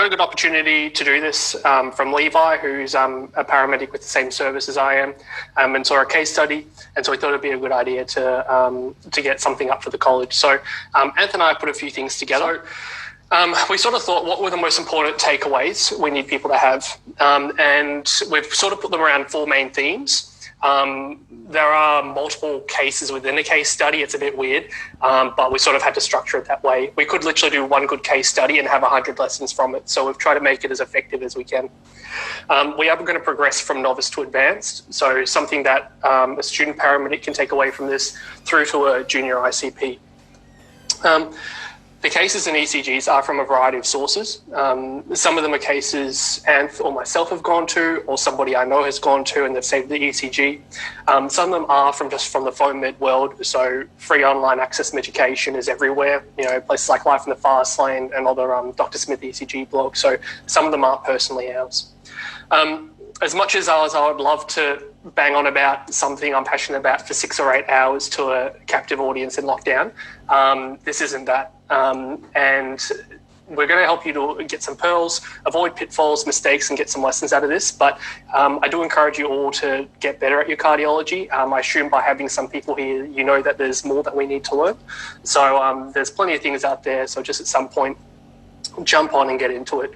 got a good opportunity to do this from Levi, who's a paramedic with the same service as I am, and saw a case study. And so we thought it'd be a good idea to get something up for the college. So Anthony and I put a few things together. We sort of thought, what were the most important takeaways we need people to have? And we've sort of put them around 4 main themes. There are multiple cases within a case study. It's a bit weird, but we sort of had to structure it that way. We could literally do one good case study and have 100 lessons from it. So we've tried to make it as effective as we can. We are going to progress from novice to advanced. So something that a student paramedic can take away from this through to a junior ICP. The cases in ECGs are from a variety of sources. Some of them are cases Anth or myself have gone to, or somebody I know has gone to, and they've saved the ECG. Some of them are from the phone med world. So free online access to education is everywhere. You know, places like Life in the Fast Lane and other Dr. Smith ECG blogs. So some of them aren't personally ours. As much as I would love to bang on about something I'm passionate about for 6 or 8 hours to a captive audience in lockdown, this isn't that. And we're going to help you to get some pearls, avoid pitfalls, mistakes, and get some lessons out of this. But I do encourage you all to get better at your cardiology. I assume by having some people here, you know that there's more that we need to learn. So there's plenty of things out there. So just at some point, jump on and get into it.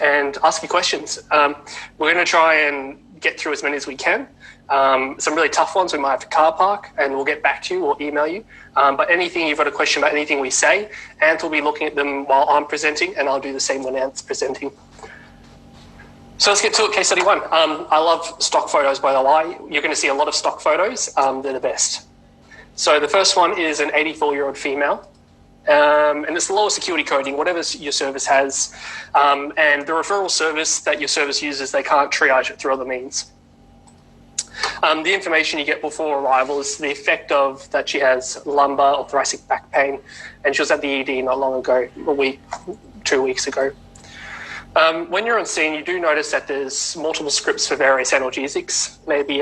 And ask your questions. We're going to try and get through as many as we can. Some really tough ones we might have to car park, and we'll get back to you or email you. But anything you've got a question about anything we say, Anth will be looking at them while I'm presenting, and I'll do the same when Anth's presenting. So let's get to it. Case study 1. I love stock photos, by the way. You're going to see a lot of stock photos. They're the best. So the first one is an 84-year-old female. And it's the lower security coding, whatever your service has. And the referral service that your service uses, they can't triage it through other means. The information you get before arrival is the effect of that she has lumbar or thoracic back pain, and she was at the ED not long ago, a week, 2 weeks ago. When you're on scene, you do notice that there's multiple scripts for various analgesics, maybe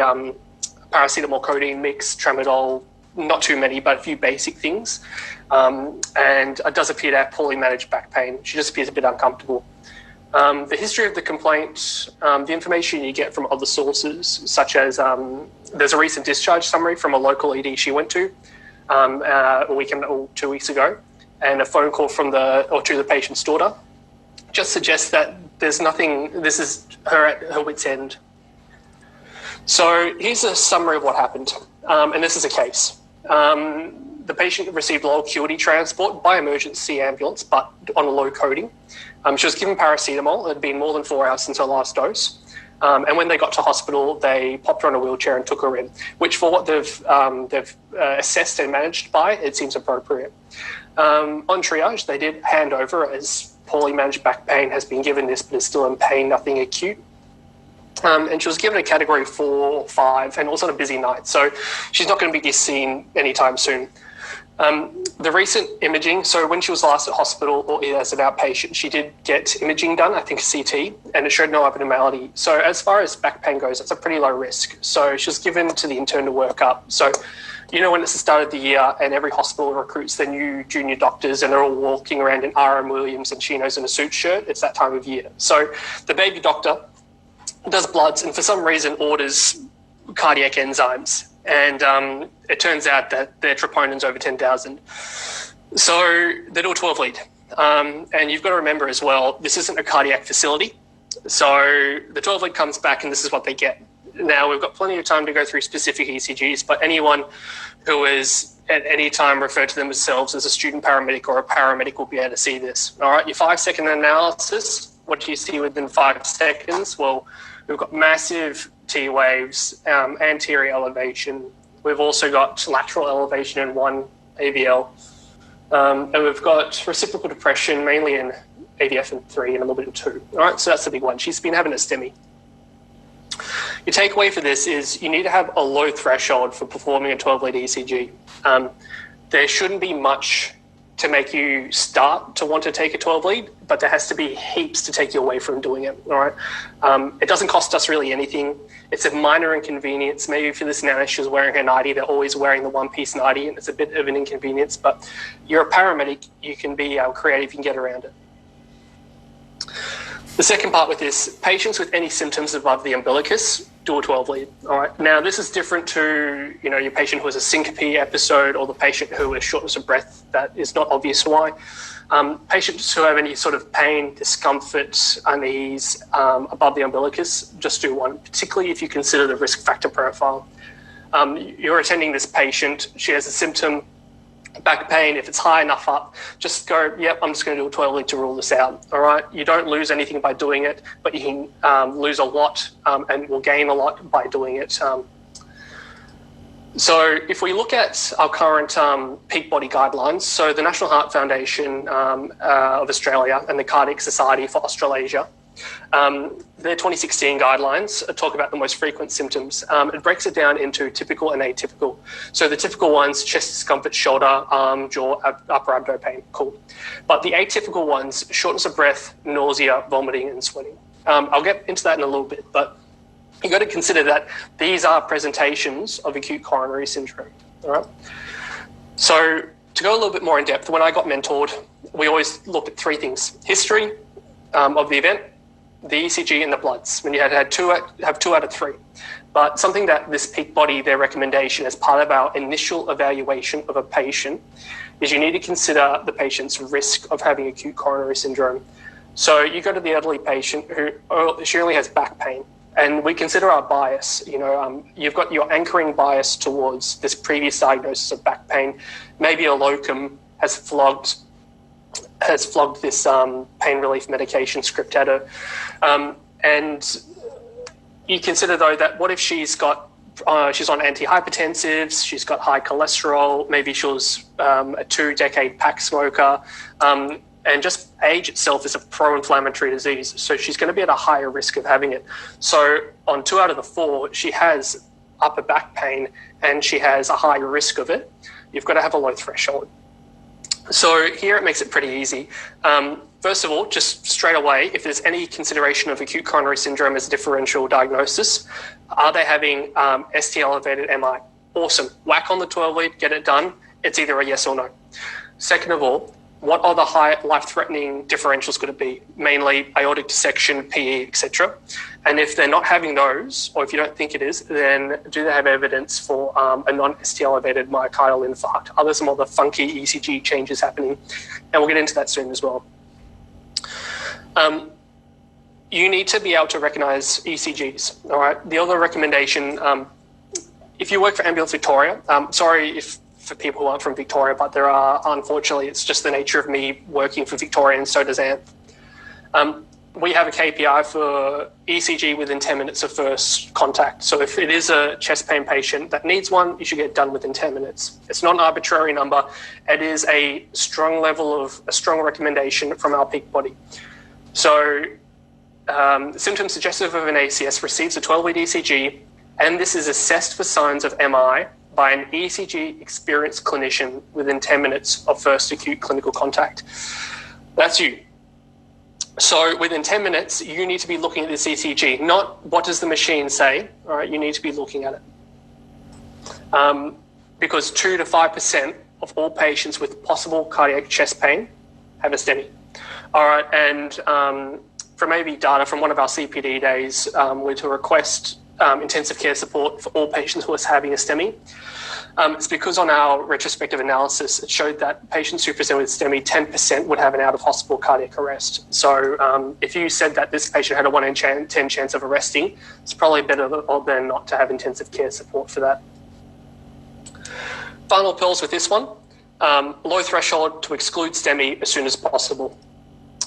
paracetamol, codeine mix, tramadol, not too many, but a few basic things. And it does appear to have poorly managed back pain. She just appears a bit uncomfortable. The history of the complaint, the information you get from other sources, such as there's a recent discharge summary from a local ED she went to a week or 2 weeks ago, and a phone call from to the patient's daughter, just suggests that there's nothing, this is her at her wit's end. So here's a summary of what happened, and this is a case. The patient received low acuity transport by emergency ambulance, but on a low coding. She was given paracetamol. It had been more than 4 hours since her last dose. And when they got to hospital, they popped her on a wheelchair and took her in, which for what they've assessed and managed by, it seems appropriate. On triage, they did hand over as poorly managed back pain has been given this, but is still in pain, nothing acute. And she was given a category 4 or 5 and also on a busy night. So she's not going to be seen anytime soon. The recent imaging, so when she was last at hospital or as an outpatient, she did get imaging done, I think CT, and it showed no abnormality. So as far as back pain goes, it's a pretty low risk. So she was given to the intern to work up. So, you know, when it's the start of the year and every hospital recruits their new junior doctors and they're all walking around in R.M. Williams and chinos and a suit shirt, it's that time of year. So the baby doctor does bloods and for some reason orders cardiac enzymes. And it turns out that their troponins over 10,000. So they do a 12 lead. And you've got to remember as well, this isn't a cardiac facility. So the 12 lead comes back and this is what they get. Now, we've got plenty of time to go through specific ECGs, but anyone who is at any time referred to themselves as a student paramedic or a paramedic will be able to see this. All right, your 5-second analysis, what do you see within 5 seconds? Well, we've got massive T waves, anterior elevation. We've also got lateral elevation in 1 AVL. And we've got reciprocal depression, mainly in AVF in 3 and a little bit in 2. All right, so that's the big one. She's been having a STEMI. Your takeaway for this is you need to have a low threshold for performing a 12-lead ECG. There shouldn't be much to make you start to want to take a 12 lead, but there has to be heaps to take you away from doing it, all right? It doesn't cost us really anything. It's a minor inconvenience. Maybe if this nana, she's wearing her nightie, they're always wearing the one-piece nightie, and it's a bit of an inconvenience, but you're a paramedic, you can be creative, you can get around it. The second part with this, patients with any symptoms above the umbilicus, do a 12 lead. All right. Now, this is different to, your patient who has a syncope episode or the patient who has shortness of breath that is not obvious why. Patients who have any sort of pain, discomfort, unease above the umbilicus, just do one, particularly if you consider the risk factor profile. You're attending this patient, she has a symptom, back pain. If it's high enough up, just go, yep, I'm just going to do a 12 lead to rule this out. All right. You don't lose anything by doing it, but you can lose a lot and will gain a lot by doing it. So if we look at our current peak body guidelines, so the National Heart Foundation of Australia and the Cardiac Society for Australasia, their 2016 guidelines talk about the most frequent symptoms. It breaks it down into typical and atypical. So the typical ones, chest discomfort, shoulder, arm, jaw, upper abdomen pain, cool. But the atypical ones, shortness of breath, nausea, vomiting, and sweating. I'll get into that in a little bit, but you've got to consider that these are presentations of acute coronary syndrome, all right? So to go a little bit more in depth, when I got mentored, we always looked at three things: history of the event, the ECG, and the bloods. When you have two out of three. But something that this peak body, their recommendation as part of our initial evaluation of a patient, is you need to consider the patient's risk of having acute coronary syndrome. So you go to the elderly patient who she only has back pain, and we consider our bias. You've got your anchoring bias towards this previous diagnosis of back pain. Maybe a locum has flogged this pain relief medication script at her. And you consider, though, that what if she's on antihypertensives, she's got high cholesterol, maybe she was a 2-decade pack smoker, and just age itself is a pro-inflammatory disease. So she's going to be at a higher risk of having it. So on 2 out of the 4, she has upper back pain and she has a higher risk of it. You've got to have a low threshold. So here it makes it pretty easy. First of all, just straight away, if there's any consideration of acute coronary syndrome as a differential diagnosis, are they having ST elevated MI? Awesome. Whack on the 12 lead, get it done. It's either a yes or no. Second of all, what are the high life-threatening differentials going to be? Mainly aortic dissection, PE, etc. And if they're not having those, or if you don't think it is, then do they have evidence for a non-ST elevated myocardial infarct? Are there some other funky ECG changes happening? And we'll get into that soon as well. You need to be able to recognize ECGs. All right. The other recommendation, if you work for Ambulance Victoria, sorry for people who aren't from Victoria, but there are, unfortunately, it's just the nature of me working for Victoria, and so does Anth. We have a KPI for ECG within 10 minutes of first contact. So if it is a chest pain patient that needs one, you should get done within 10 minutes. It's not an arbitrary number. It is a strong recommendation from our peak body. So symptoms suggestive of an ACS receives a 12-lead ECG, and this is assessed for signs of MI by an ECG experienced clinician within 10 minutes of first acute clinical contact. That's you. So within 10 minutes, you need to be looking at this ECG, not what does the machine say, all right? You need to be looking at it. Because 2 to 5% of all patients with possible cardiac chest pain have a STEMI. All right, and from maybe data from one of our CPD days, we're to request intensive care support for all patients who are having a STEMI. It's because on our retrospective analysis, it showed that patients who present with STEMI, 10% would have an out-of-hospital cardiac arrest. So if you said that this patient had a 1 in 10 chance of arresting, it's probably better than not to have intensive care support for that. Final pearls with this one, low threshold to exclude STEMI as soon as possible.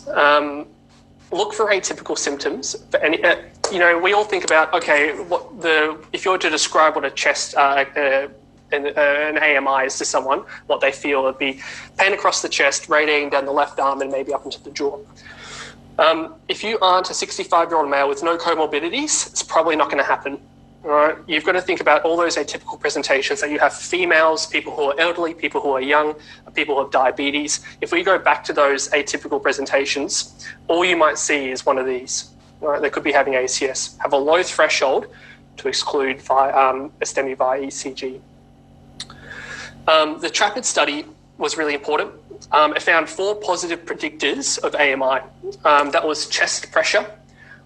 Look for atypical symptoms. For any, we all think about, okay, if you were to describe what a chest, an AMI is to someone, what they feel would be pain across the chest, radiating down the left arm and maybe up into the jaw. If you aren't a 65-year-old male with no comorbidities, it's probably not going to happen. All right? You've got to think about all those atypical presentations that you have: females, people who are elderly, people who are young, people who have diabetes. If we go back to those atypical presentations, all you might see is one of these. All right? They could be having ACS. Have a low threshold to exclude a STEMI via ECG. The TRAPID study was really important. It found 4 positive predictors of AMI. That was chest pressure,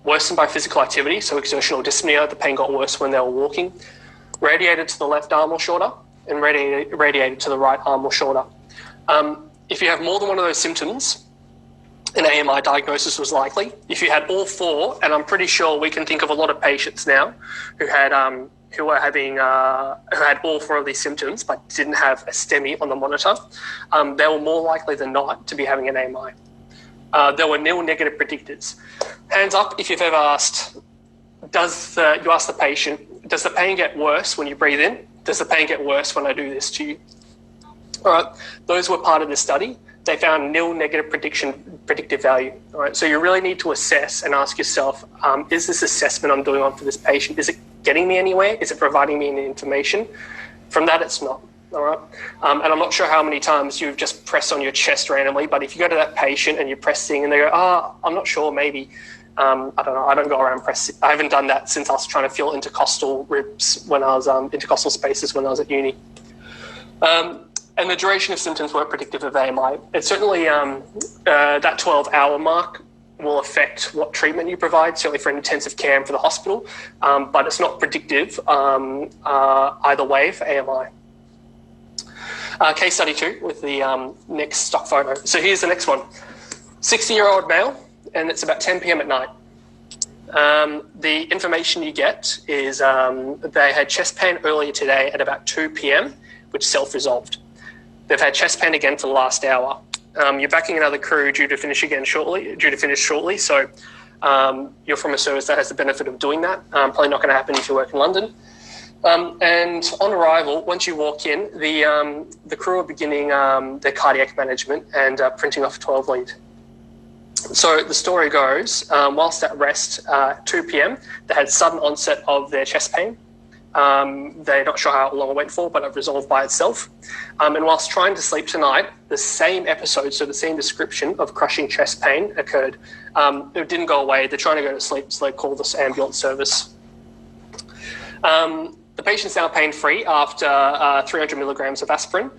worsened by physical activity, so exertional dyspnea, the pain got worse when they were walking, radiated to the left arm or shoulder, and radiated to the right arm or shoulder. If you have more than one of those symptoms, an AMI diagnosis was likely. If you had all 4, and I'm pretty sure we can think of a lot of patients now who had who had all 4 of these symptoms but didn't have a STEMI on the monitor, they were more likely than not to be having an AMI. There were nil negative predictors. Hands up if you've ever asked, you ask the patient, does the pain get worse when you breathe in? Does the pain get worse when I do this to you? All right, those were part of the study. They found nil negative predictive value. All right, so you really need to assess and ask yourself, is this assessment I'm doing on for this patient, is it getting me anywhere? Is it providing me any information? From that, it's not. All right, and I'm not sure how many times you've just pressed on your chest randomly, but if you go to that patient and you're pressing and they go, I'm not sure, maybe, I don't know, I don't go around pressing. I haven't done that since I was trying to feel intercostal ribs when I was, intercostal spaces when I was at uni. And the duration of symptoms weren't predictive of AMI. It's certainly that 12-hour mark will affect what treatment you provide, certainly for intensive care and for the hospital, but it's not predictive either way for AMI. Case study 2 with the next stock photo. So here's the next one. 60-year-old male, and it's about 10 p.m. at night. The information you get is they had chest pain earlier today at about 2 p.m., which self-resolved. They've had chest pain again for the last hour. You're backing another crew due to finish shortly. So you're from a service that has the benefit of doing that. Probably not going to happen if you work in London. And on arrival, once you walk in, the crew are beginning their cardiac management and printing off a 12 lead. So the story goes, whilst at rest, 2 p.m., they had sudden onset of their chest pain. They're not sure how long it went for, but it resolved by itself. And whilst trying to sleep tonight, the same episode, so the same description of crushing chest pain occurred. It didn't go away. They're trying to go to sleep, so they call this ambulance service. The patient's now pain-free after 300 milligrams of aspirin,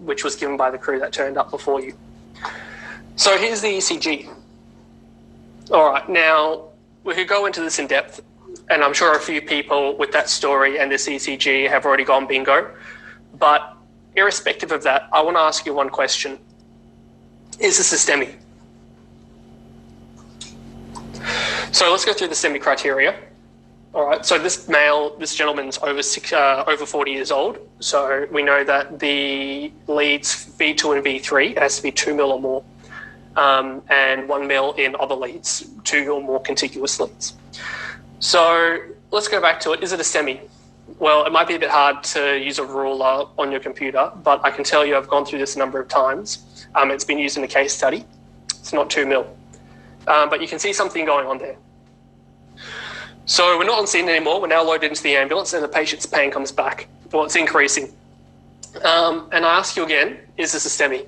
which was given by the crew that turned up before you. So here's the ECG. All right, now we could go into this in depth, and I'm sure a few people with that story and this ECG have already gone bingo. But irrespective of that, I want to ask you one question. Is this a STEMI? So let's go through the STEMI criteria. All right, so this gentleman's over 40 years old. So we know that the leads V2 and V3, it has to be 2 mil or more, and 1 mil in other leads, 2 or more contiguous leads. So let's go back to it. Is it a STEMI? Well, it might be a bit hard to use a ruler on your computer, but I can tell you I've gone through this a number of times. It's been used in a case study. It's not 2 mil, but you can see something going on there. So we're not on scene anymore. We're now loaded into the ambulance and the patient's pain comes back. Well, it's increasing. And I ask you again, is this a STEMI?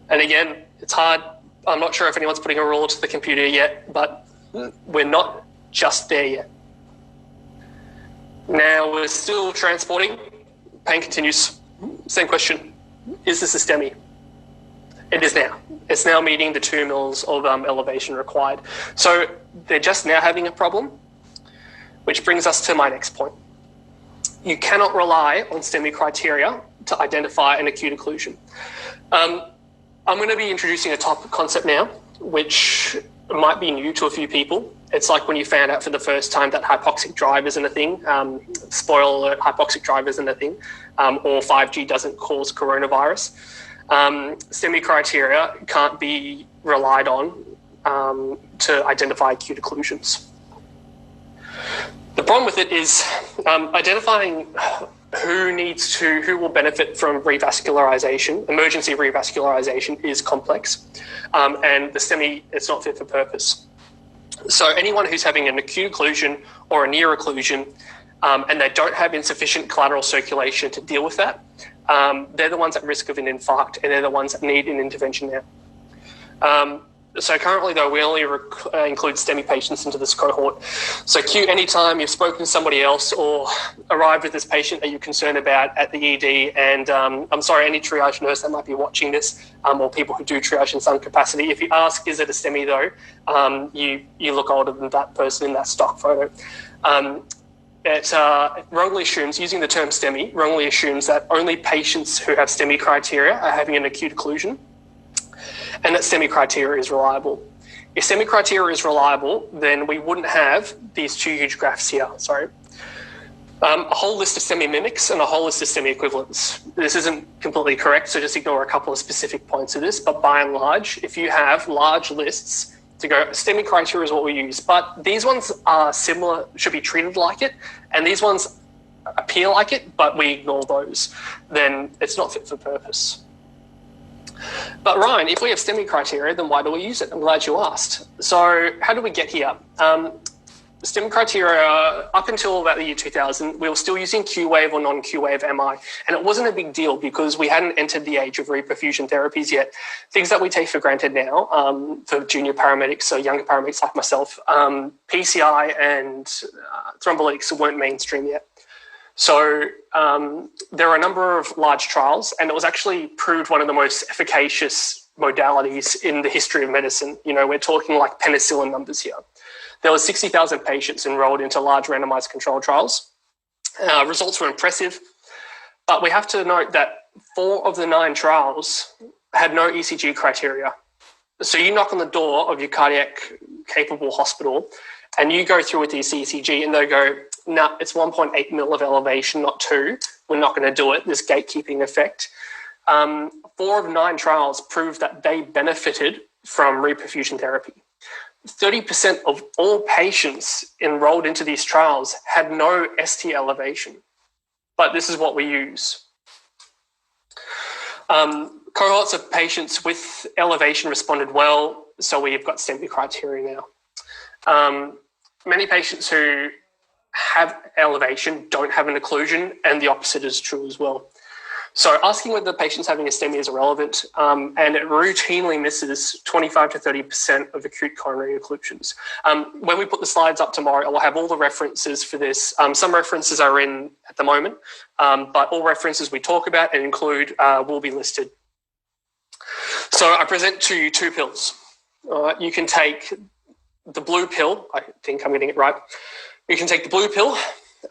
And again, it's hard. I'm not sure if anyone's putting a ruler to the computer yet, but we're not just there yet. Now we're still transporting. Pain continues. Same question. Is this a STEMI? It is now. It's now meeting the 2 mils of elevation required. So they're just now having a problem, which brings us to my next point. You cannot rely on STEMI criteria to identify an acute occlusion. I'm going to be introducing a topic concept now, which might be new to a few people. It's like when you found out for the first time that hypoxic drive isn't a thing. Spoiler alert, hypoxic drive isn't a thing, or 5G doesn't cause coronavirus. STEMI criteria can't be relied on to identify acute occlusions. The problem with it is identifying who will benefit from revascularization, emergency revascularization, is complex, and the STEMI, it's not fit for purpose. So anyone who's having an acute occlusion or a near occlusion, and they don't have insufficient collateral circulation to deal with that, they're the ones at risk of an infarct, and they're the ones that need an intervention now. So currently, though, we only include STEMI patients into this cohort. So Q, anytime you've spoken to somebody else or arrived with this patient that you're concerned about at the ED, and I'm sorry, any triage nurse that might be watching this, or people who do triage in some capacity, if you ask, is it a STEMI though, you look older than that person in that stock photo. It wrongly assumes, using the term STEMI, wrongly assumes that only patients who have STEMI criteria are having an acute occlusion, and that STEMI criteria is reliable. If STEMI criteria is reliable, then we wouldn't have these two huge graphs here, sorry. A whole list of STEMI mimics and a whole list of STEMI equivalents. This isn't completely correct, so just ignore a couple of specific points of this, but by and large, if you have large lists to go, STEMI criteria is what we use, but these ones are similar, should be treated like it, and these ones appear like it, but we ignore those, then it's not fit for purpose. But Ryan, if we have STEMI criteria, then why do we use it? I'm glad you asked. So how did we get here? STEMI criteria, up until about the year 2000, we were still using Q-wave or non-Q-wave MI. And it wasn't a big deal because we hadn't entered the age of reperfusion therapies yet. Things that we take for granted now for junior paramedics, so younger paramedics like myself, PCI and thrombolytics weren't mainstream yet. So there are a number of large trials, and it was actually proved one of the most efficacious modalities in the history of medicine. You know, we're talking like penicillin numbers here. There were 60,000 patients enrolled into large randomized controlled trials. Results were impressive, but we have to note that 4 of the 9 trials had no ECG criteria. So you knock on the door of your cardiac capable hospital and you go through with the ECG and they go, no, it's 1.8 mil of elevation, not 2. We're not going to do it, this gatekeeping effect. 4 of 9 trials proved that they benefited from reperfusion therapy. 30% of all patients enrolled into these trials had no ST elevation, but this is what we use. Cohorts of patients with elevation responded well, so we've got STEMI criteria now. Many patients who have elevation don't have an occlusion, and the opposite is true as well. So asking whether the patient's having a STEMI is irrelevant, and it routinely misses 25 to 30% of acute coronary occlusions. When we put the slides up tomorrow, I'll have all the references for this. Some references are in at the moment, but all references we talk about and include will be listed. So I present to you 2 pills. You can take the blue pill. I think I'm getting it right. You can take the blue pill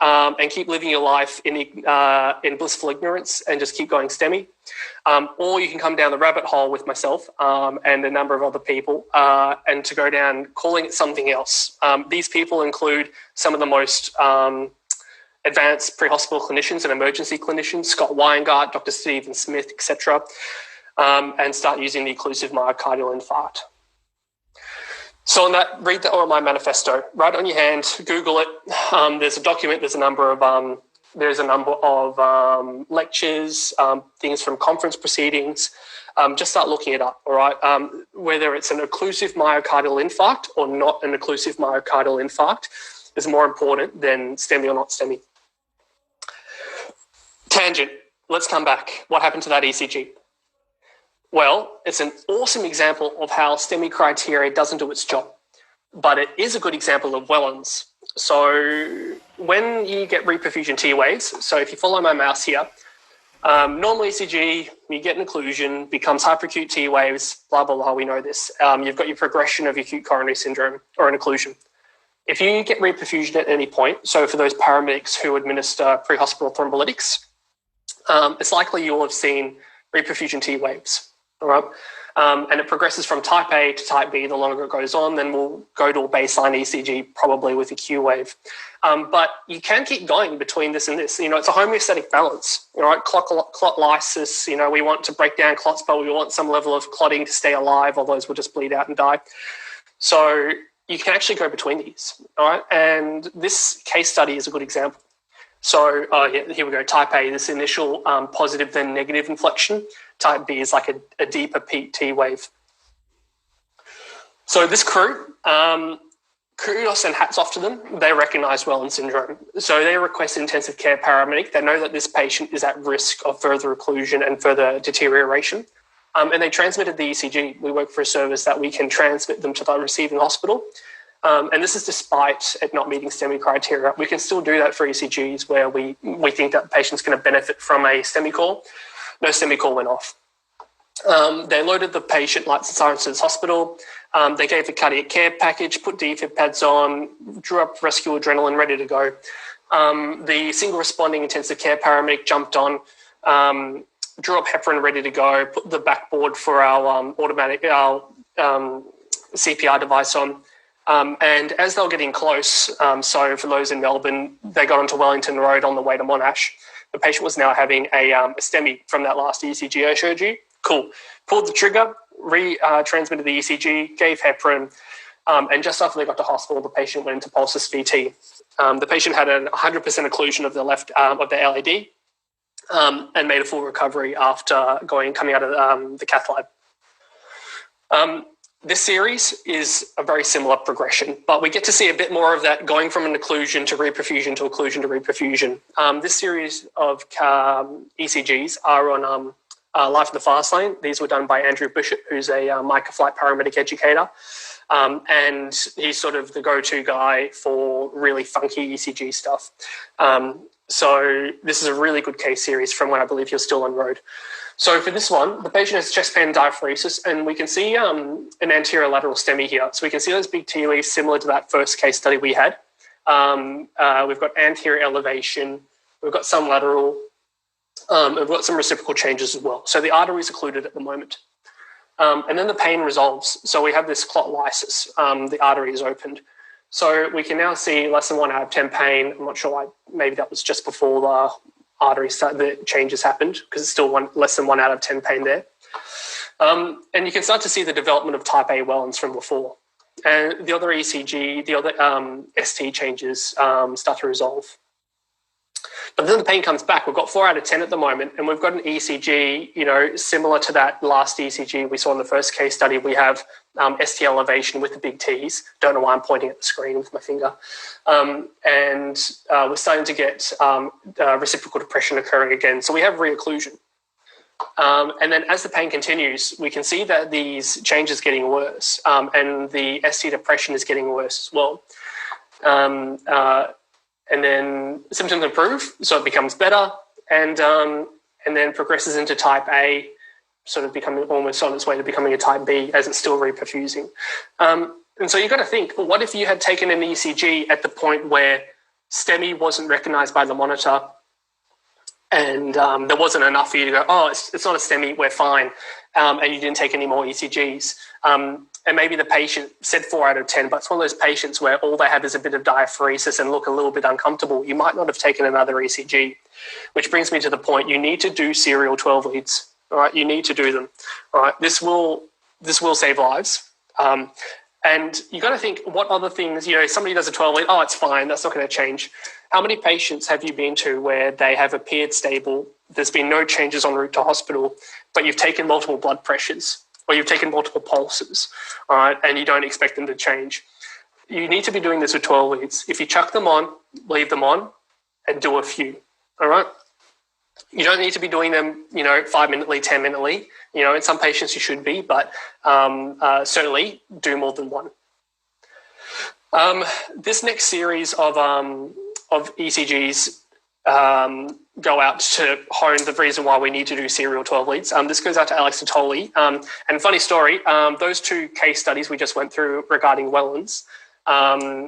and keep living your life in blissful ignorance and just keep going STEMI. Or you can come down the rabbit hole with myself and a number of other people and to go down calling it something else. These people include some of the most advanced pre-hospital clinicians and emergency clinicians, Scott Weingart, Dr. Stephen Smith, etc., and start using the occlusive myocardial infarct. So on that, read the OMI manifesto. Write it on your hand, Google it. There's a document. There's a number of lectures, things from conference proceedings. Just start looking it up. All right, whether it's an occlusive myocardial infarct or not an occlusive myocardial infarct is more important than STEMI or not STEMI. Tangent. Let's come back. What happened to that ECG? Well, it's an awesome example of how STEMI criteria doesn't do its job, but it is a good example of Wellens. So when you get reperfusion T waves, so if you follow my mouse here, normal ECG, you get an occlusion, becomes hyperacute T waves, blah, blah, blah, we know this. You've got your progression of acute coronary syndrome or an occlusion. If you get reperfusion at any point, so for those paramedics who administer pre-hospital thrombolytics, it's likely you will have seen reperfusion T waves. All right, and it progresses from type A to type B the longer it goes on, then we'll go to a baseline ECG, probably with a Q wave. But you can keep going between this and this. You know, it's a homeostatic balance, all right? Clot lysis, you know, we want to break down clots, but we want some level of clotting to stay alive, otherwise we'll just bleed out and die. So you can actually go between these, all right? And this case study is a good example. So here we go, type A, this initial positive then negative inflection. Type B is like a deeper peak T wave. So this crew, kudos and hats off to them. They recognise Wellens syndrome. So they request intensive care paramedic. They know that this patient is at risk of further occlusion and further deterioration. and they transmitted the ECG. We work for a service that we can transmit them to the receiving hospital. And this is despite it not meeting STEMI criteria. We can still do that for ECGs where we think that the patient's going to benefit from a STEMI call. No STEMI call went off. They loaded the patient, lights and sirens to this hospital. They gave the cardiac care package, put defib pads on, drew up rescue adrenaline, ready to go. The single responding intensive care paramedic jumped on, drew up heparin, ready to go, put the backboard for our CPR device on. And as they were getting close, so for those in Melbourne, they got onto Wellington Road on the way to Monash. The patient was now having a STEMI from that last ECG I showed you. Cool. Pulled the trigger, transmitted the ECG, gave heparin, and just after they got to hospital, the patient went into pulsus VT. The patient had a 100% occlusion of the left of the LAD and made a full recovery after coming out of the cath lab. This series is a very similar progression, but we get to see a bit more of that going from an occlusion to reperfusion to occlusion to reperfusion. This series of ECGs are on Life in the Fast Lane. These were done by Andrew Bishop, who's a Micah Flight paramedic educator. And he's sort of the go-to guy for really funky ECG stuff. So this is a really good case series from when I believe you're still on road. So for this one, the patient has chest pain diaphoresis, and we can see an anterior lateral STEMI here. So we can see those big T waves similar to that first case study we had. We've got anterior elevation, we've got some lateral, we've got some reciprocal changes as well. So the artery is occluded at the moment. And then the pain resolves. So we have this clot lysis. The artery is opened. So we can now see less than 1 out of 10 pain. I'm not sure why. Maybe that was just before the artery the changes happened, because it's still less than 1 out of 10 pain there. And you can start to see the development of type A Wellens from before. And the other ECG, the other ST changes start to resolve. But then the pain comes back. We've got 4 out of 10 at the moment, and we've got an ECG, similar to that last ECG we saw in the first case study. We have ST elevation with the big T's. Don't know why I'm pointing at the screen with my finger. And we're starting to get reciprocal depression occurring again. So we have reocclusion. And then as the pain continues, we can see that these changes getting worse, and the ST depression is getting worse as well. And then symptoms improve, so it becomes better, and then progresses into type A, sort of becoming almost on its way to becoming a type B as it's still reperfusing. And so you've got to think, well, what if you had taken an ECG at the point where STEMI wasn't recognised by the monitor, and there wasn't enough for you to go, oh, it's not a STEMI, we're fine, and you didn't take any more ECGs. And maybe the patient said 4 out of 10, but it's one of those patients where all they have is a bit of diaphoresis and look a little bit uncomfortable. You might not have taken another ECG, which brings me to the point. You need to do serial 12 leads. All right, you need to do them. All right, this will save lives. And you got to think, what other things, somebody does a 12 lead, oh, it's fine, that's not going to change. How many patients have you been to where they have appeared stable, there's been no changes en route to hospital, but you've taken multiple blood pressures, or you've taken multiple pulses, all right, and you don't expect them to change? You need to be doing this with 12 leads. If you chuck them on, leave them on, and do a few, all right? You don't need to be doing them, 5-minutely, 10-minutely. In some patients you should be, but certainly do more than one. This next series of ECGs go out to hone the reason why we need to do serial 12 leads. This goes out to Alex Natoli. And funny story, those 2 case studies we just went through regarding Wellens,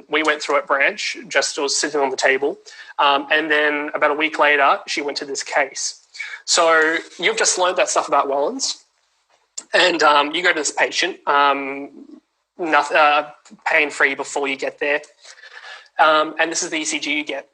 we went through at Branch, just was sitting on the table. And then about a week later, she went to this case. So you've just learned that stuff about Wellens, and you go to this patient, pain-free before you get there. And this is the ECG you get.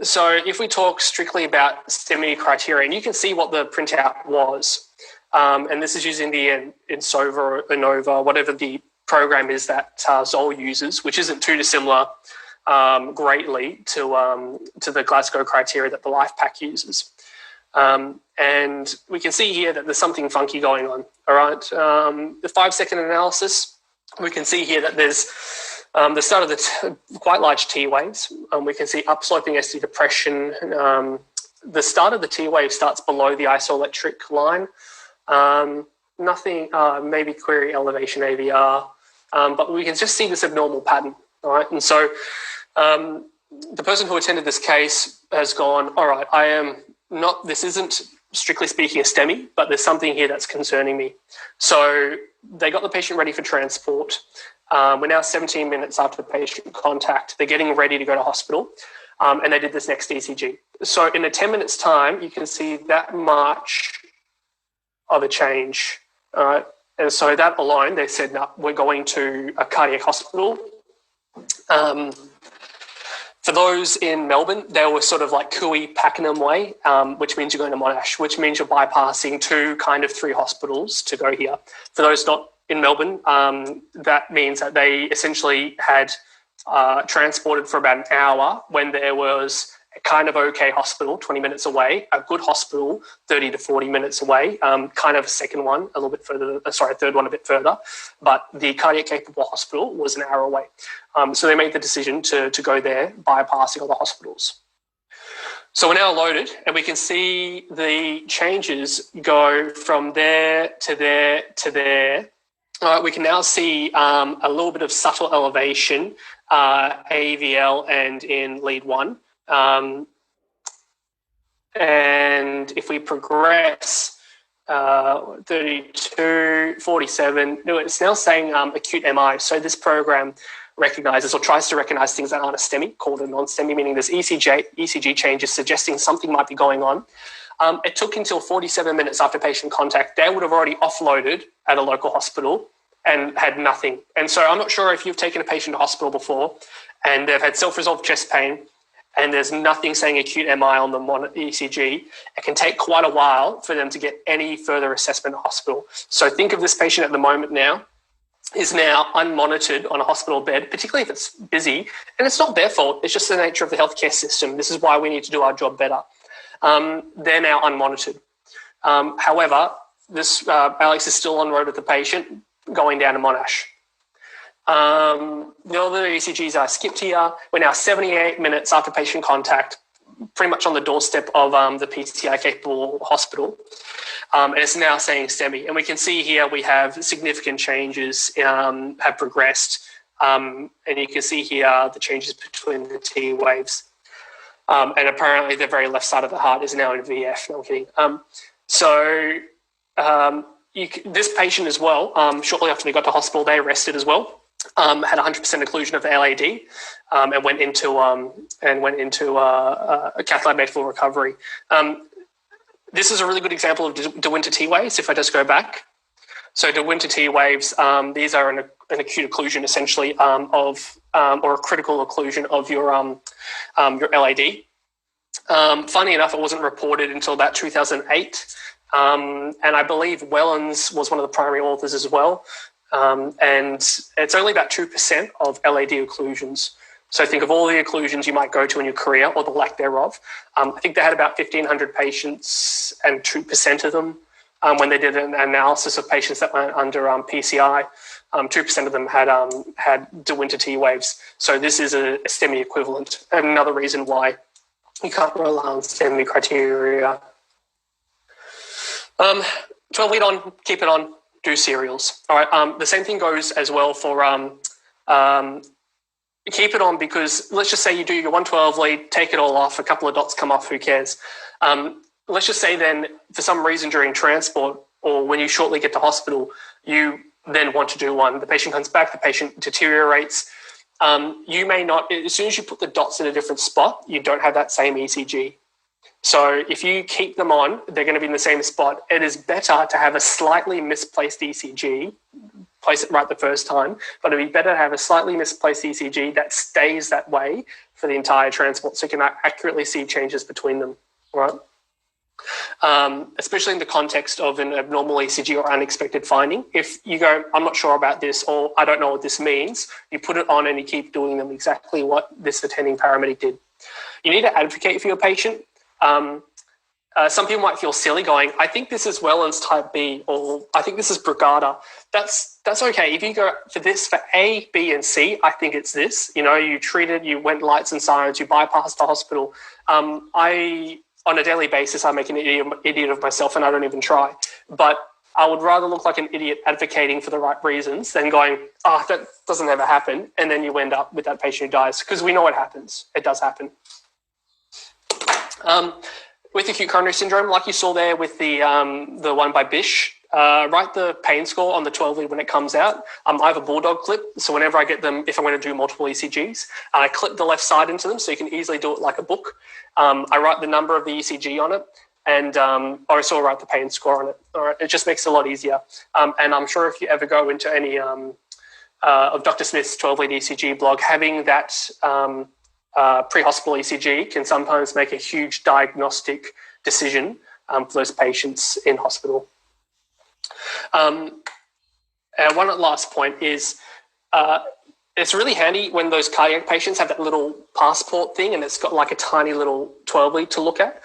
So if we talk strictly about STEMI criteria, and you can see what the printout was, and this is using the Insova or Inova, whatever the program is that Zoll uses, which isn't too dissimilar greatly to the Glasgow criteria that the Life Pack uses. And we can see here that there's something funky going on, all right? The 5-second analysis, we can see here that there's the start of the quite large T waves. We can see upsloping ST depression. The start of the T wave starts below the isoelectric line. nothing, maybe query elevation AVR, but we can just see this abnormal pattern, all right? And so the person who attended this case has gone, all right, I am not, this isn't strictly speaking a STEMI, but there's something here that's concerning me. So they got the patient ready for transport. We're now 17 minutes after patient contact. They're getting ready to go to hospital, and they did this next ECG. So in a 10 minutes time, you can see that much of a change. All right. And so that alone, they said, no, we're going to a cardiac hospital. For those in Melbourne, they were sort of like Cooey, Pakenham way, which means you're going to Monash, which means you're bypassing 2, kind of 3 hospitals to go here. For those not in Melbourne, that means that they essentially had transported for about an hour when there was a kind of okay hospital 20 minutes away, a good hospital 30 to 40 minutes away, kind of a second one a little bit further, third one a bit further, but the cardiac capable hospital was an hour away. So they made the decision to go there, bypassing all the hospitals. So we're now loaded and we can see the changes go from there to there to there. We can now see a little bit of subtle elevation, AVL and in lead 1. And if we progress 32, 47, it's now saying acute MI. So this program recognizes or tries to recognize things that aren't a STEMI, called a non-STEMI, meaning there's ECG changes suggesting something might be going on. It took until 47 minutes after patient contact. They would have already offloaded at a local hospital and had nothing. And so I'm not sure if you've taken a patient to hospital before and they've had self-resolved chest pain and there's nothing saying acute MI on the ECG. It can take quite a while for them to get any further assessment at hospital. So think of this patient at the moment now is now unmonitored on a hospital bed, particularly if it's busy. And it's not their fault. It's just the nature of the healthcare system. This is why we need to do our job better. They're now unmonitored. However, this Alex is still en route with the patient going down to Monash. The other ECGs are skipped here. We're now 78 minutes after patient contact, pretty much on the doorstep of the PCI-capable hospital. And it's now saying STEMI. And we can see here we have significant changes have progressed. And you can see here the changes between the T waves. And apparently the very left side of the heart is now in VF. No, I'm kidding. This patient as well, shortly after they got to hospital, they arrested as well. Had 100% occlusion of the LAD and went into a cath lab made full recovery. This is a really good example of De Winter T waves. If I just go back, so De Winter T waves, these are an acute occlusion essentially or a critical occlusion of your LAD. Funny enough, it wasn't reported until about 2008, and I believe Wellens was one of the primary authors as well. And it's only about 2% of LAD occlusions. So think of all the occlusions you might go to in your career or the lack thereof. I think they had about 1,500 patients and 2% of them, when they did an analysis of patients that went under PCI, 2% of them had De Winter T waves. So this is a STEMI equivalent. And another reason why you can't rely on STEMI criteria. 12 lead on, keep it on. Do serials. All right. The same thing goes as well for keep it on, because let's just say you do your 112 lead, take it all off, a couple of dots come off, who cares? Let's just say then for some reason during transport or when you shortly get to hospital, you then want to do one. The patient comes back, the patient deteriorates. You may not, as soon as you put the dots in a different spot, you don't have that same ECG. So if you keep them on, they're going to be in the same spot. It is better to have a slightly misplaced ECG, place it right the first time, but it'd be better to have a slightly misplaced ECG that stays that way for the entire transport so you can accurately see changes between them, right? Especially in the context of an abnormal ECG or unexpected finding. If you go, I'm not sure about this, or I don't know what this means, you put it on and you keep doing them exactly what this attending paramedic did. You need to advocate for your patient. Some people might feel silly going, I think this is Wellens type B, or I think this is Brugada. That's okay. If you go for this for A, B, and C, I think it's this. You know, you treated, you went lights and sirens, you bypassed the hospital. On a daily basis, I make an idiot of myself and I don't even try. But I would rather look like an idiot advocating for the right reasons than going, oh, that doesn't ever happen, and then you end up with that patient who dies, because we know it happens. It does happen. With acute coronary syndrome, like you saw there with the one by Bish, write the pain score on the 12 lead when it comes out. I have a bulldog clip, so whenever I get them, if I'm going to do multiple ECGs, I clip the left side into them so you can easily do it like a book. I write the number of the ECG on it, and I also write the pain score on it. All right, it just makes it a lot easier. And I'm sure if you ever go into any of Dr. Smith's 12-lead ECG blog, having that pre-hospital ECG can sometimes make a huge diagnostic decision for those patients in hospital. And one last point is it's really handy when those cardiac patients have that little passport thing and it's got like a tiny little 12 lead to look at.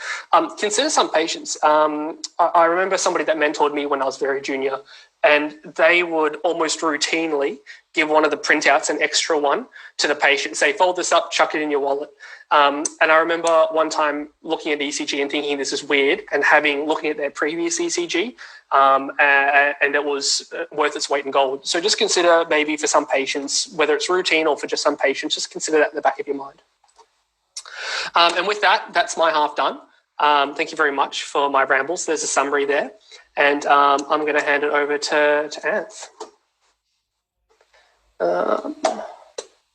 Consider some patients. I remember somebody that mentored me when I was very junior, and they would almost routinely give one of the printouts, an extra one, to the patient, say, fold this up, chuck it in your wallet. And I remember one time looking at the ECG and thinking this is weird, and looking at their previous ECG, and it was worth its weight in gold. So just consider maybe for some patients, whether it's routine or for just some patients, just consider that in the back of your mind. And with that, that's my half done. Thank you very much for my rambles. There's a summary there. And I'm going to hand it over to Anth.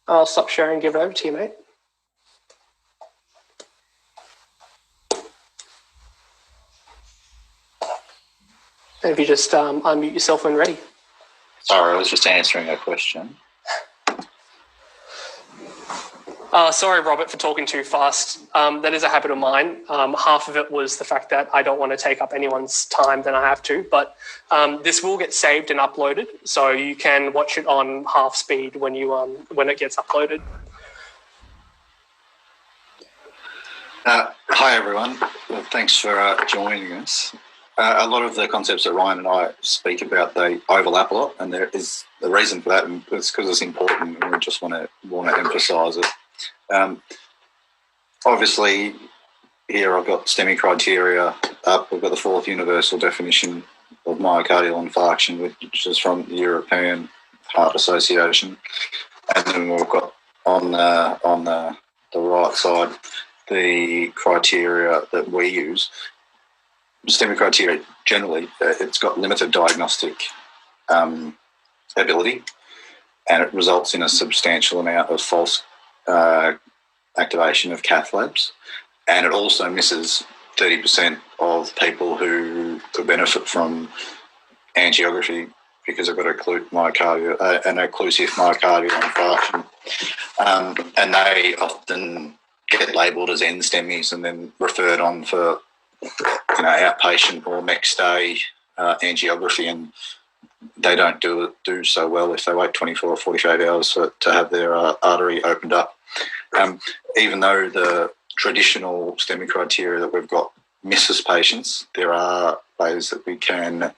I'll stop sharing and give it over to you, mate. And if you just unmute yourself when ready. Sorry, I was just answering a question. Sorry, Robert, for talking too fast. That is a habit of mine. Half of it was the fact that I don't want to take up anyone's time than I have to, but this will get saved and uploaded, so you can watch it on half speed when it gets uploaded. Hi, everyone. Well, thanks for joining us. A lot of the concepts that Ryan and I speak about, they overlap a lot, and there is the reason for that, and it's because it's important, and we just want to emphasise it. Obviously, here I've got STEMI criteria up. We've got the fourth universal definition of myocardial infarction, which is from the European Heart Association, and then we've got on the right side the criteria that we use. STEMI criteria generally, it's got limited diagnostic ability, and it results in a substantial amount of false activation of cath labs, and it also misses 30% of people who could benefit from angiography because they've got an occlusive myocardial infarction, and they often get labelled as end STEMIs and then referred on for outpatient or next day angiography, and they don't do so well if they wait 24 or 48 hours to have their artery opened up. Even though the traditional STEMI criteria that we've got misses patients, there are ways that we can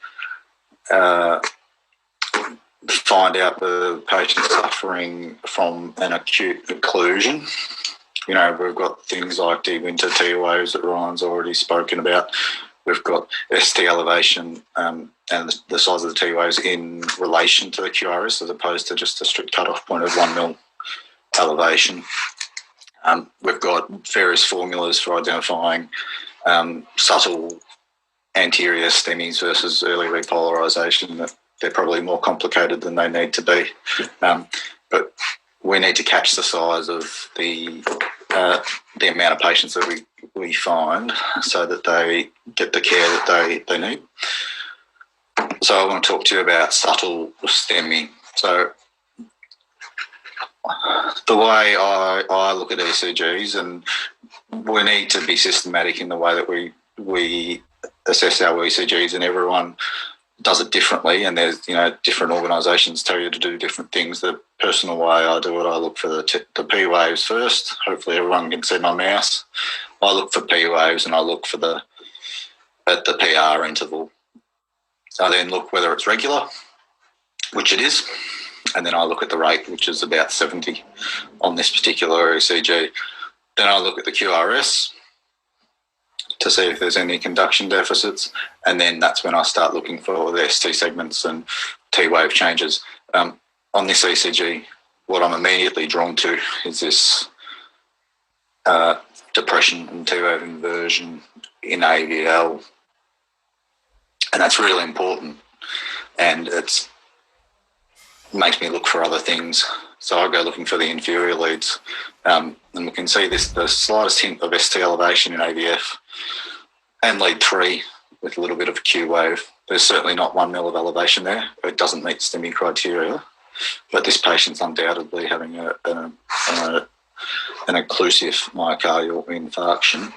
find out the patient suffering from an acute occlusion. We've got things like de-winter T waves that Ryan's already spoken about. We've got ST elevation and the size of the T waves in relation to the QRS as opposed to just a strict cutoff point of 1 mil elevation. We've got various formulas for identifying subtle anterior STEMIs versus early repolarisation. That they're probably more complicated than they need to be. But we need to catch the size of the amount of patients that we find so that they get the care that they need. So I want to talk to you about subtle STEMI. So the way I look at ECGs, and we need to be systematic in the way that we assess our ECGs, and everyone does it differently, and there's different organisations tell you to do different things. The personal way I do it, I look for the P waves first. Hopefully everyone can see my mouse. I look for P waves and I look for at the PR interval. I then look whether it's regular, which it is, and then I look at the rate, which is about 70 on this particular ECG. Then I look at the QRS to see if there's any conduction deficits, and then that's when I start looking for the ST segments and T-wave changes. On this ECG, what I'm immediately drawn to is this depression and T-wave inversion in AVL, and that's really important, and it makes me look for other things. So I go looking for the inferior leads, and we can see the slightest hint of ST elevation in AVF and lead 3 with a little bit of Q wave. There's certainly not 1 mil of elevation there. It doesn't meet STEMI criteria, but this patient's undoubtedly having an occlusive myocardial infarction.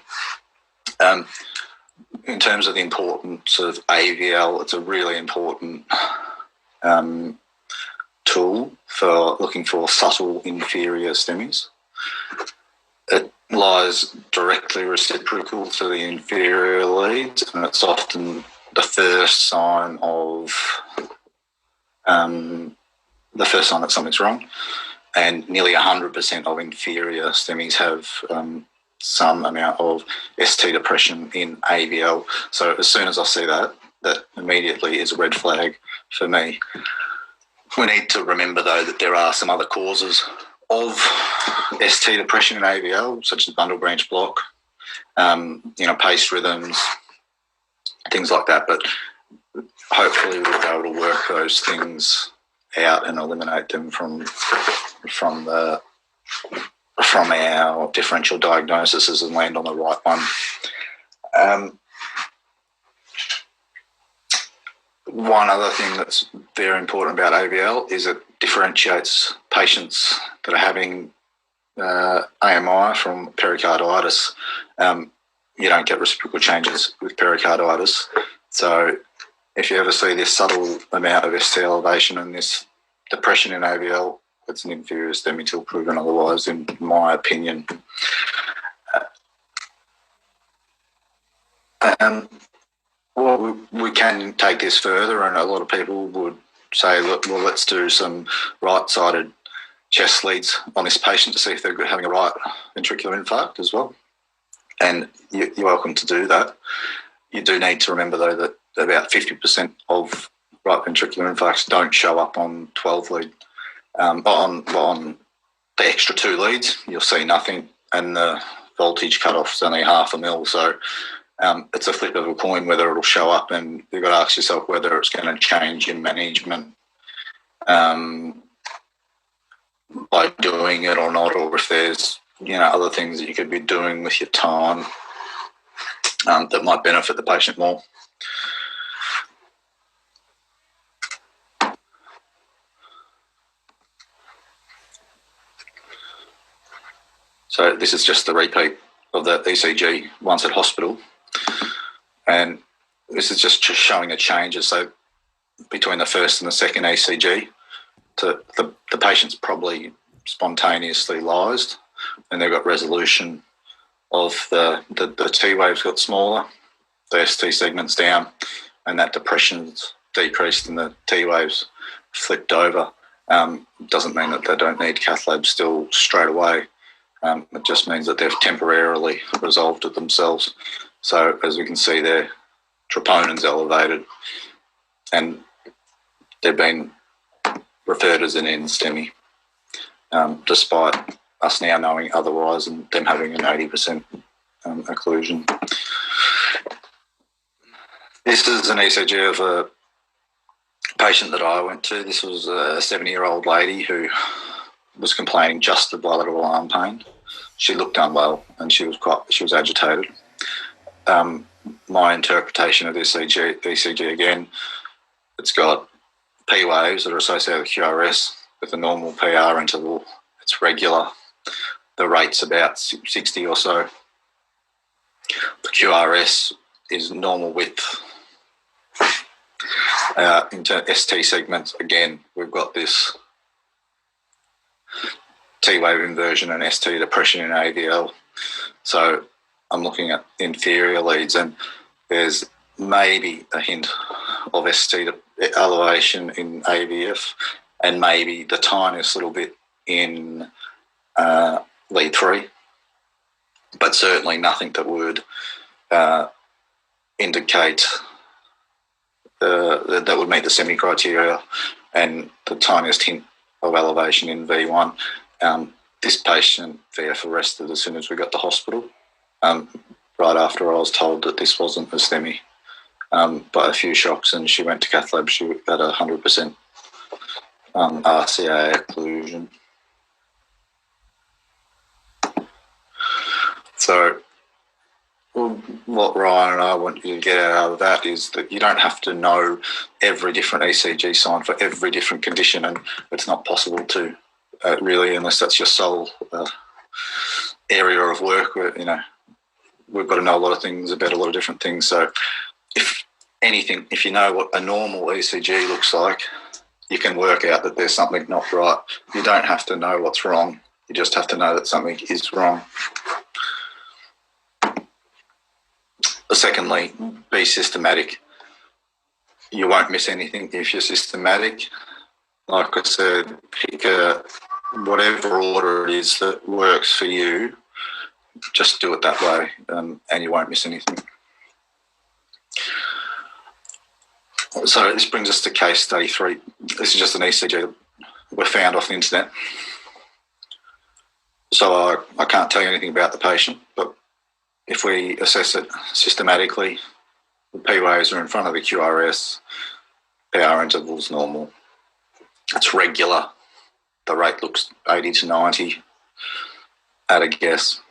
In terms of the importance of AVL, it's a really important tool for looking for subtle inferior STEMIs. It lies directly reciprocal to the inferior leads, and it's often the first sign that something's wrong. And nearly 100% of inferior STEMIs have some amount of ST depression in AVL. So as soon as I see that immediately is a red flag for me. We need to remember, though, that there are some other causes of ST depression in AVL, such as bundle branch block, pace rhythms, things like that. But hopefully we'll be able to work those things out and eliminate them from our differential diagnoses and land on the right one. One other thing that's very important about AVL is it differentiates patients that are having AMI from pericarditis. You don't get reciprocal changes with pericarditis. So if you ever see this subtle amount of ST elevation and this depression in AVL, it's an inferior STEMI till proven otherwise, in my opinion. Well, we can take this further, and a lot of people would say, look, well, let's do some right-sided chest leads on this patient to see if they're having a right ventricular infarct as well. And you're welcome to do that. You do need to remember, though, that about 50% of right ventricular infarcts don't show up on 12 lead. On the extra 2 leads, you'll see nothing, and the voltage cutoff is only 0.5 mil. So it's a flip of a coin whether it'll show up, and you've got to ask yourself whether it's going to change your management by doing it or not, or if there's other things that you could be doing with your time that might benefit the patient more. So this is just the repeat of the ECG once at hospital. And this is just showing the changes. So between the first and the second ECG, the patient's probably spontaneously lysed, and they've got resolution of the T waves got smaller, the ST segment's down, and that depression's decreased and the T waves flipped over. Doesn't mean that they don't need cath lab still straight away. It just means that they've temporarily resolved it themselves. So as we can see there, troponins elevated, and they've been referred as an NSTEMI, despite us now knowing otherwise and them having an 80% occlusion. This is an ECG of a patient that I went to. This was a 70-year-old lady who was complaining just of bilateral arm pain. She looked unwell and she was agitated. My interpretation of this ECG again, it's got P waves that are associated with QRS with a normal PR interval. It's regular. The rate's about 60 or so. The QRS is normal width. Into ST segments, again, we've got this T-wave inversion and ST depression in AVL. So I'm looking at inferior leads, and there's maybe a hint of ST elevation in AVF and maybe the tiniest little bit in lead 3, but certainly nothing that would indicate that would meet the STEMI criteria and the tiniest hint of elevation in V1. This patient VF arrested as soon as we got to hospital, right after I was told that this wasn't a STEMI. By a few shocks, and she went to cath lab. She had 100% RCA occlusion. So what Ryan and I want you to get out of that is that you don't have to know every different ECG sign for every different condition, and it's not possible to really, unless that's your sole area of work. Where, we've got to know a lot of things about a lot of different things. So if you know what a normal ECG looks like, you can work out that there's something not right. You don't have to know what's wrong. You just have to know that something is wrong. Secondly, be systematic. You won't miss anything if you're systematic. Like I said, pick whatever order it is that works for you. Just do it that way, and you won't miss anything. So this brings us to case study 3. This is just an ECG that we found off the internet. So I can't tell you anything about the patient, but if we assess it systematically, the P waves are in front of the QRS, power interval's normal. It's regular. The rate looks 80 to 90 at a guess.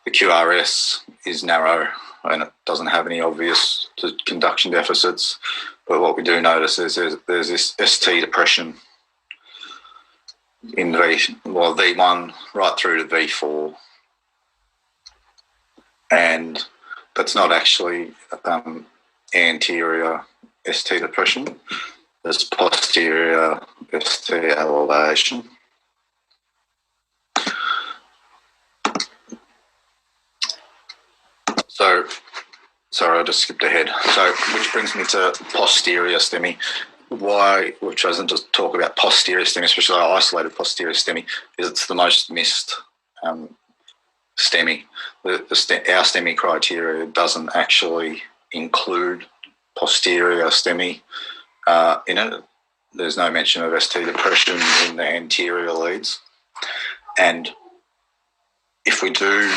The QRS is narrow and it doesn't have any obvious conduction deficits. But what we do notice is there's this ST depression in V1 right through to V4. And that's not actually anterior ST depression. There's posterior ST elevation. So, sorry, I just skipped ahead. So, which brings me to posterior STEMI. Why we've chosen to talk about posterior STEMI, especially isolated posterior STEMI, is it's the most missed STEMI. Our STEMI criteria doesn't actually include posterior STEMI in it. There's no mention of ST depression in the anterior leads. And if we do,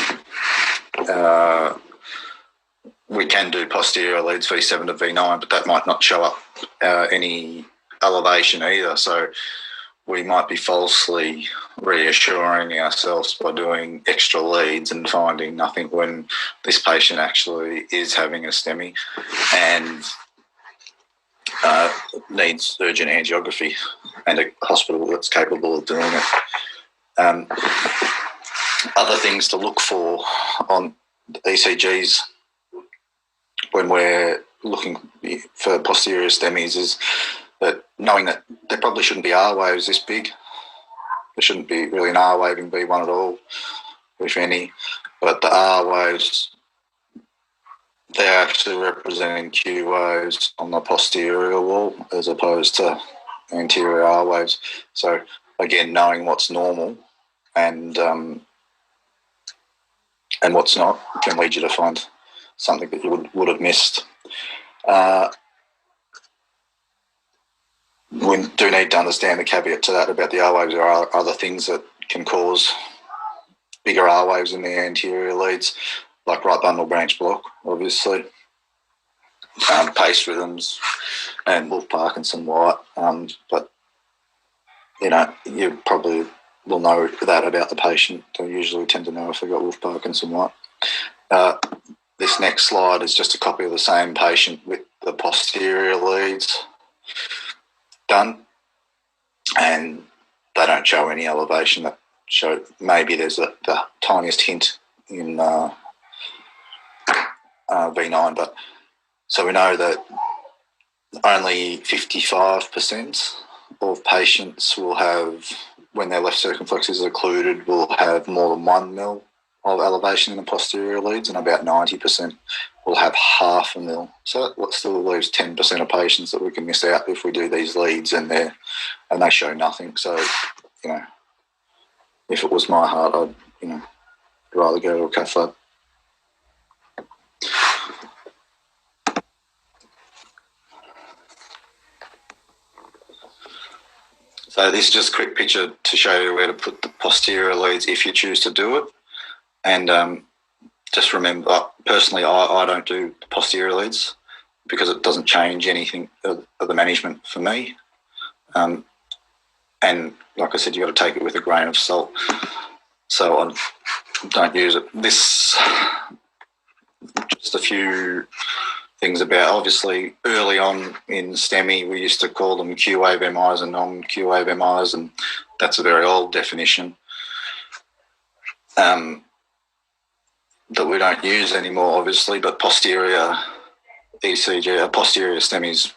we can do posterior leads V7 to V9, but that might not show up any elevation either. So we might be falsely reassuring ourselves by doing extra leads and finding nothing when this patient actually is having a STEMI and needs urgent angiography and a hospital that's capable of doing it. Other things to look for on ECGs when we're looking for posterior STEMIs is that knowing that there probably shouldn't be R waves this big. There shouldn't be really an R wave in V1 at all, if any. But the R waves, they're actually representing Q waves on the posterior wall as opposed to anterior R waves. So again, knowing what's normal and what's not can lead you to find something that you would have missed. We do need to understand the caveat to that about the R waves. There are other things that can cause bigger R waves in the anterior leads, like right bundle branch block, obviously, pace rhythms, and Wolff Parkinson White. But you probably will know that about the patient. They usually tend to know if they've got Wolff Parkinson White. This next slide is just a copy of the same patient with the posterior leads done, and they don't show any elevation. That show maybe there's the tiniest hint in V9, but so we know that only 55% of patients will have, when their left circumflex is occluded, will have more than 1 mil of elevation in the posterior leads, and about 90% will have half a mil. So that still leaves 10% of patients that we can miss out if we do these leads and they show nothing. So, if it was my heart, I'd, rather go to a cath lab. So this is just a quick picture to show you where to put the posterior leads if you choose to do it. And just remember, personally, I don't do posterior leads because it doesn't change anything of the management for me. And like I said, you've got to take it with a grain of salt. So I don't use it. This, just a few things about, obviously, early on in STEMI, we used to call them Q-wave MIs and non-Q-wave MIs, and that's a very old definition that we don't use anymore, obviously, but posterior ECG, posterior STEMIs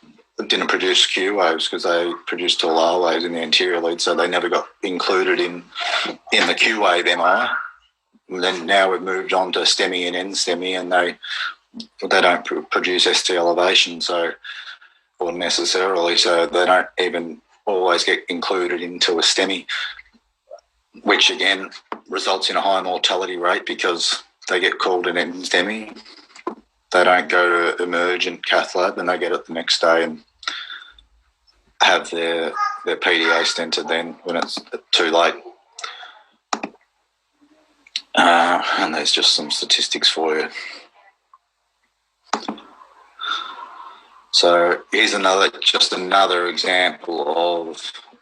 didn't produce Q waves because they produced tall R waves in the anterior lead, so they never got included in the Q wave MI. And then now we've moved on to STEMI and N-STEMI, and they don't produce ST elevation, or necessarily, so they don't even always get included into a STEMI, which again results in a high mortality rate because they get called an N-STEMI. They don't go to emergent cath lab, and they get it the next day and have their PDA stented then when it's too late. And there's just some statistics for you. So here's another example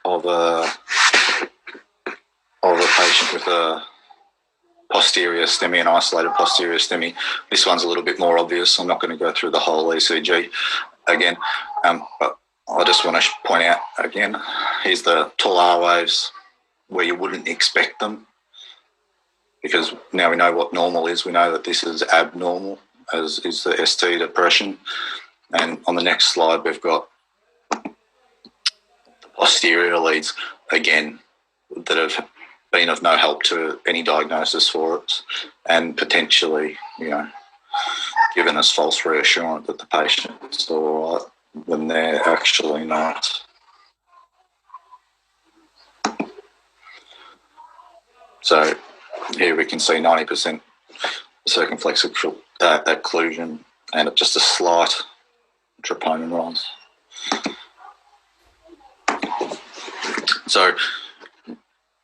of a patient with a posterior STEMI, an isolated posterior STEMI. This one's a little bit more obvious. I'm not going to go through the whole ECG again, but I just want to point out again, here's the tall R waves where you wouldn't expect them, because now we know what normal is. We know that this is abnormal, as is the ST depression. And on the next slide, we've got posterior leads, again, that have been of no help to any diagnosis for it, and potentially, given us false reassurance that the patient's all right when they're actually not. So here we can see 90% circumflex occlusion and just a slight troponin rise. So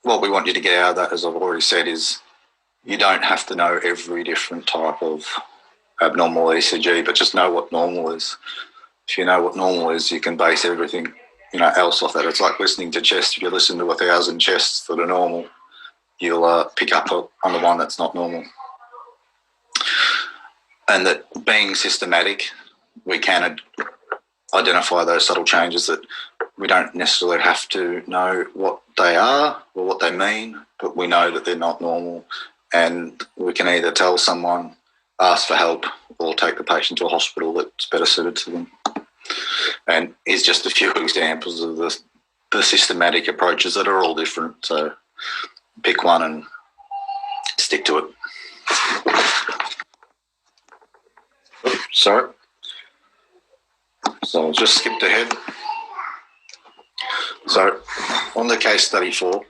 what we want you to get out of that, as I've already said, is you don't have to know every different type of abnormal ECG, but just know what normal is. If you know what normal is, you can base everything else off that. It's like listening to chest. If you listen to 1,000 chests that are normal, you'll pick up on the one that's not normal. And that being systematic, we can identify those subtle changes that we don't necessarily have to know what they are or what they mean, but we know that they're not normal, and we can either tell someone, ask for help, or take the patient to a hospital that's better suited to them. And here's just a few examples of the systematic approaches that are all different. So pick one and stick to it. Oops, sorry. So I'll just skip ahead. So on the case study 4,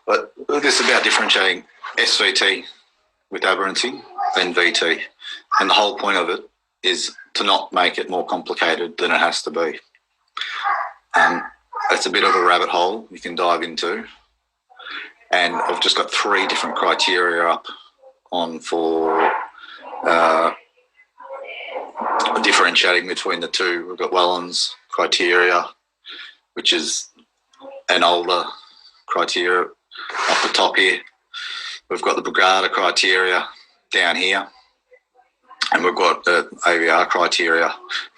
but this is about differentiating SVT with aberrancy and VT. And the whole point of it is to not make it more complicated than it has to be. It's a bit of a rabbit hole you can dive into. And I've just got 3 different criteria up on for differentiating between the two. We've got Whelan's criteria, which is an older criteria up the top here. We've got the Brugada criteria down here. And we've got the AVR criteria.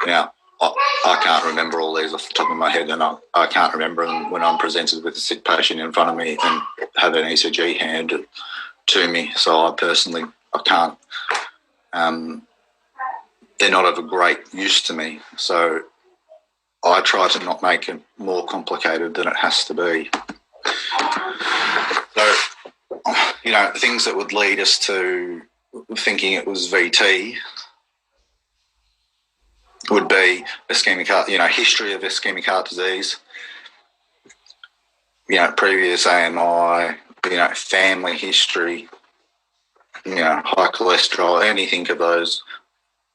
Now, I can't remember all these off the top of my head, and I can't remember them when I'm presented with a sick patient in front of me and have an ECG handed to me. So I can't. They're not of a great use to me. So I try to not make it more complicated than it has to be. So, things that would lead us to thinking it was VT would be ischemic heart, history of ischemic heart disease, previous AMI, family history, high cholesterol, anything of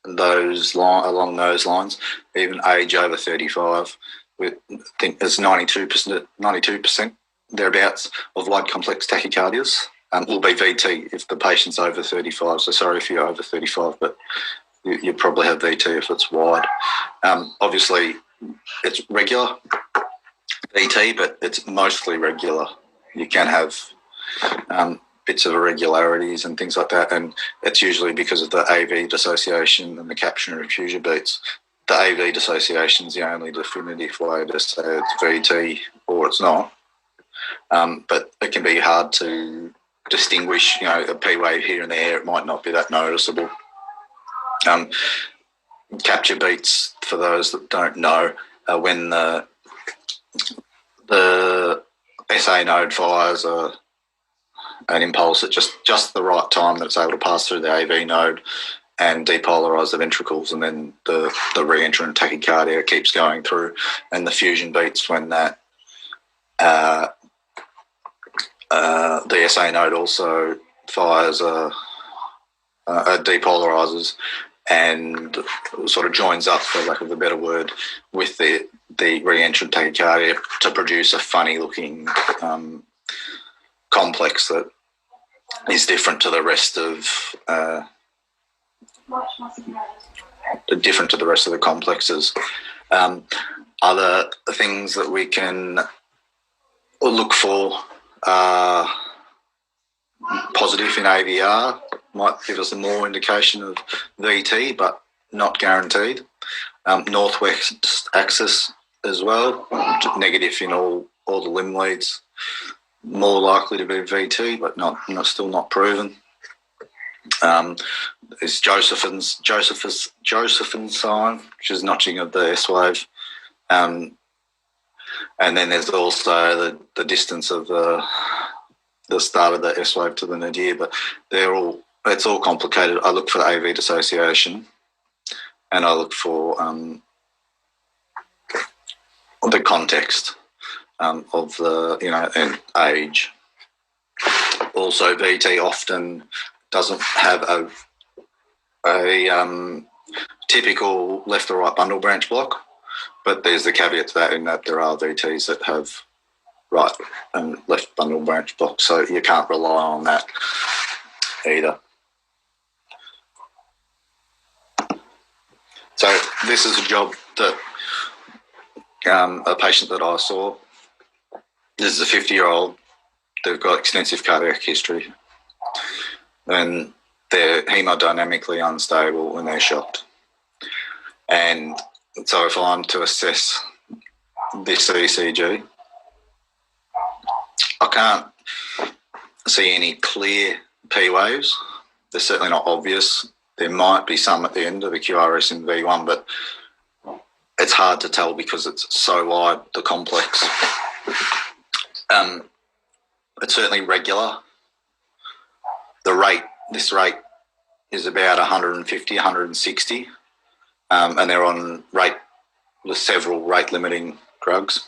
along those lines, even age over 35. I think there's 92% thereabouts of wide complex tachycardias will be VT if the patient's over 35. So sorry if you're over 35, but you probably have VT if it's wide. Obviously, it's regular VT, but it's mostly regular. You can have bits of irregularities and things like that, and it's usually because of the AV dissociation and the capture and refusion beats. The AV dissociation is the only definitive way to say it's VT or it's not. But it can be hard to distinguish, a P wave here and there. It might not be that noticeable. Capture beats, for those that don't know, when the SA node fires an impulse at just the right time that it's able to pass through the AV node and depolarise the ventricles, and then the reentrant tachycardia keeps going through, and the fusion beats when that the SA node also fires depolarises and sort of joins up, for lack of a better word, with the reentrant tachycardia to produce a funny-looking complex that is different to the rest of the complexes. Other things that we can look for are positive in AVR, might give us a more indication of VT, but not guaranteed. Northwest axis as well, negative in all the limb leads, more likely to be VT, but still not proven. It's Josephson's sign, which is notching of the S wave, and then there's also the distance of the start of the S wave to the nadir. But it's all complicated. I look for the AV dissociation, and I look for the context of the and age. Also, VT often doesn't have a typical left or right bundle branch block, but there's the caveat to that in that there are VTs that have right and left bundle branch blocks, so you can't rely on that either. So this is a job that a patient that I saw. This is a 50-year-old. They've got extensive cardiac history, and they're hemodynamically unstable when they're shocked. And so if I'm to assess this ECG, I can't see any clear P waves. They're certainly not obvious. There might be some at the end of the QRS in V1, but it's hard to tell because it's so wide, the complex. It's certainly regular. This rate is about 150, 160, and they're on rate with several rate-limiting drugs.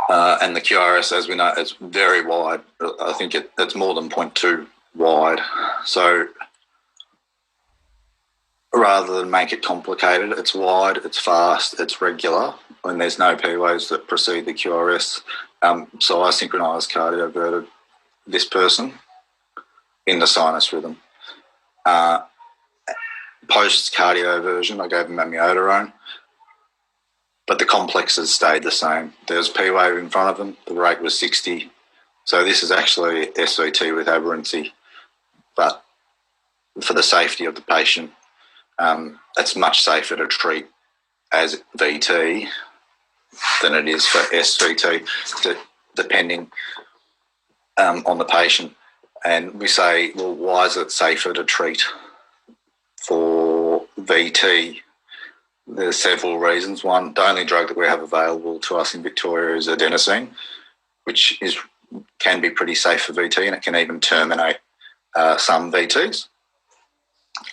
And the QRS, as we know, is very wide. I think it's more than 0.2 wide. So rather than make it complicated, it's wide, it's fast, it's regular, and there's no P waves that precede the QRS. So I synchronised cardioverted this person in the sinus rhythm. Post-cardioversion, I gave them amiodarone, but the complexes stayed the same. There was P wave in front of them, the rate was 60. So this is actually SVT with aberrancy, but for the safety of the patient, it's much safer to treat as VT than it is for SVT, depending on the patient. And we say, well, why is it safer to treat for VT? There's several reasons. One, the only drug that we have available to us in Victoria is adenosine, which can be pretty safe for VT, and it can even terminate some VTs.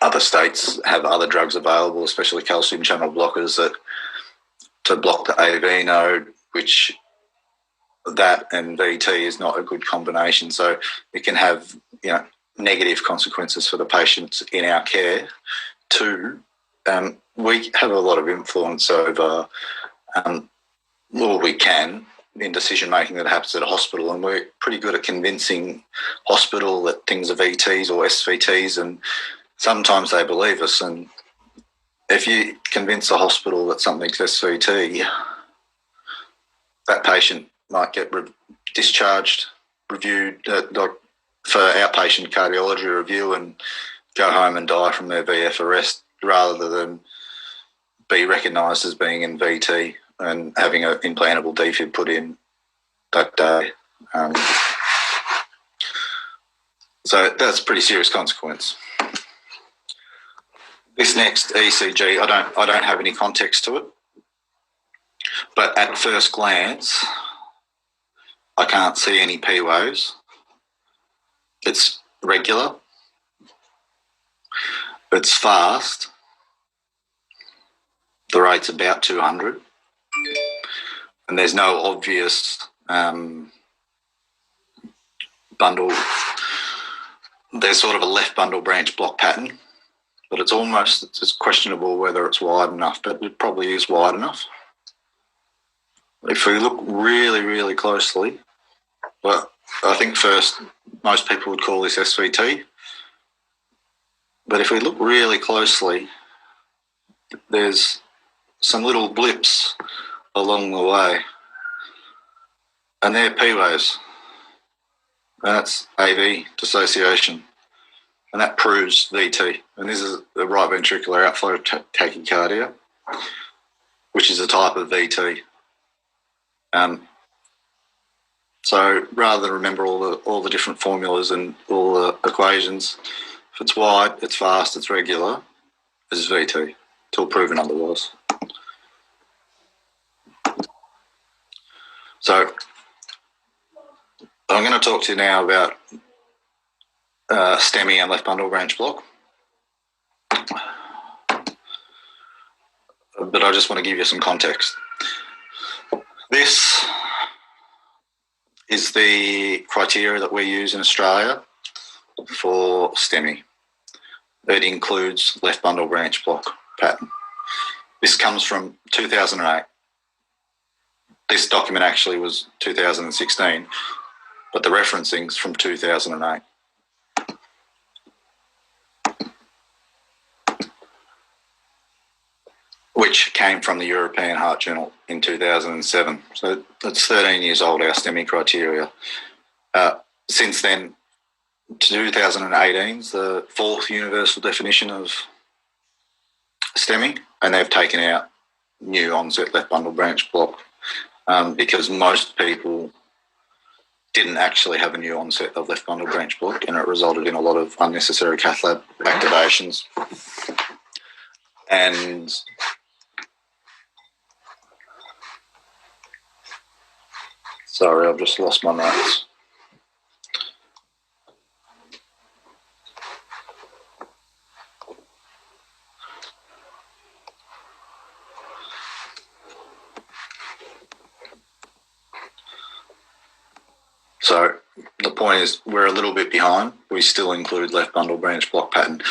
Other states have other drugs available, especially calcium channel blockers to block the AV node, which that and VT is not a good combination. So it can have negative consequences for the patients in our care. Two, we have a lot of influence over all we can in decision making that happens at a hospital, and we're pretty good at convincing hospital that things are VTs or SVTs, and sometimes they believe us. And if you convince a hospital that something's SVT, that patient might get discharged, reviewed for outpatient cardiology review, and go home and die from their VF arrest, rather than be recognised as being in VT and having an implantable defib put in that day. So that's a pretty serious consequence. This next ECG, I don't have any context to it, but at first glance, I can't see any P waves. It's regular. It's fast. The rate's about 200. And there's no obvious bundle. There's sort of a left bundle branch block pattern, but it's questionable whether it's wide enough, but it probably is wide enough. If we look really, really closely, well, I think first most people would call this SVT, but if we look really closely, there's some little blips along the way, and they're P waves. That's AV dissociation, and that proves VT. And this is the right ventricular outflow tachycardia, which is a type of VT. So rather than remember all the different formulas and all the equations, if it's wide, it's fast, it's regular, it's VT, till proven otherwise. So I'm going to talk to you now about STEMI and left bundle branch block. But I just want to give you some context. This is the criteria that we use in Australia for STEMI. It includes left bundle branch block pattern. This comes from 2008. This document actually was 2016, but the referencing's from 2008. Which came from the European Heart Journal in 2007. So that's 13 years old, our STEMI criteria. Since then, 2018 is the fourth universal definition of STEMI, and they've taken out new onset left bundle branch block because most people didn't actually have a new onset of left bundle branch block, and it resulted in a lot of unnecessary cath lab activations. And sorry, I've just lost my notes. So the point is we're a little bit behind. We still include left bundle branch block pattern.